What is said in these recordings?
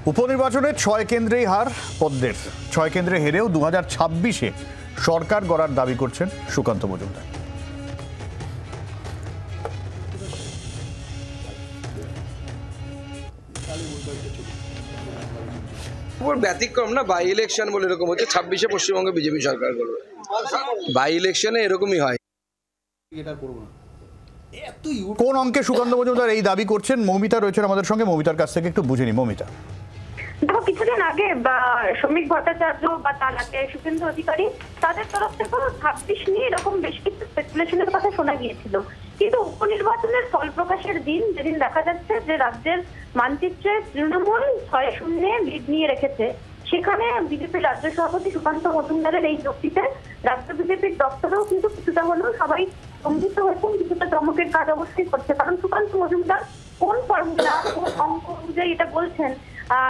উপনির্বাচনে 6 কেন্দ্রেই হার পদ্মের। 6 কেন্দ্রে হেরেও 2026-এ সরকার গড়ার দাবি করছেন সুকান্ত মজুমদার। ব্যতিক্রম না, বাই ইলেকশন বলে এরকম হচ্ছে। 26-এ পশ্চিমবঙ্গে বিজেপি সরকার করবে। বাই ইলেকশনে এরকমই হয়। কোন অঙ্কে সুকান্ত মজুমদার এই দাবি করছেন? মৌমিতা রয়েছেন আমাদের সঙ্গে, মৌমিতার কাছ থেকে একটু বুঝে নি। মৌমিতা, দেখো, কিছুদিন আগে শ্রমিক ভট্টাচার্য বা তার আগে শুভেন্দু অধিকারী তাদের তরফ থেকে 26 নিয়ে এরকম বেশ কিছু স্পেকুলেশনের কথা শোনা গিয়েছিল, কিন্তু উপনির্বাচনের ফল প্রকাশের দিন যেদিন দেখা যাচ্ছে যে রাজ্যের মানচিত্রে তৃণমূল 6-0 লিড নিয়ে রেখেছে, সেখানে বিজেপির রাজ্য সভাপতি সুকান্ত মজুমদারের এই যুক্তিতে রাজ্য বিজেপির দপ্তরেও কিন্তু কিছুটা হলেও সবাই স্তম্ভিত হয়েছেন, কিছুটা চমকের কাজ অবশ্যই করছে। কারণ সুকান্ত মজুমদার কোন ফর্মুলা, কোন অঙ্ক অনুযায়ী এটা বলছেন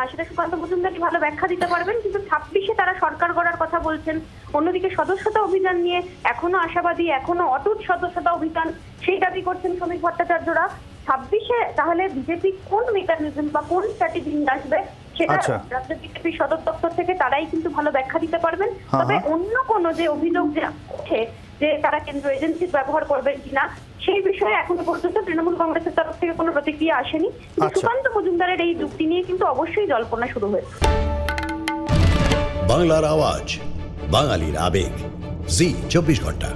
সেটা সুকান্ত মজুমদার ভালো ব্যাখ্যা দিতে পারবেন, কিন্তু 26-এ তারা সরকার গড়ার কথা বলছেন। অন্যদিকে সদস্যতা অভিযান নিয়ে এখনো আশাবাদী, এখনো অটুট সদস্যতা অভিযান সেই দাবি করছেন শ্রমিক ভট্টাচার্যরা। 26-এ তাহলে বিজেপি কোন মেকানিজম বা কোন স্ট্র্যাটেজি নিয়ে আসবে সেটা রাজ্য বিজেপির সদর দপ্তর থেকে তারাই কিন্তু ভালো ব্যাখ্যা দিতে পারবেন। তবে অন্য কোনো যে অভিযোগ যে ওঠে যে তারা কেন্দ্র এজেন্সির ব্যবহার করবেন কিনা, সেই বিষয়ে এখনো পর্যন্ত তৃণমূল কংগ্রেসের তরফ থেকে কোনো প্রতিক্রিয়া আসেনি। সুকান্ত মজুমদারের এই যুক্তি নিয়ে কিন্তু অবশ্যই জল্পনা শুরু হয়েছে। বাংলার আওয়াজ, বাঙালির আবেগ, জি 24 ঘন্টা।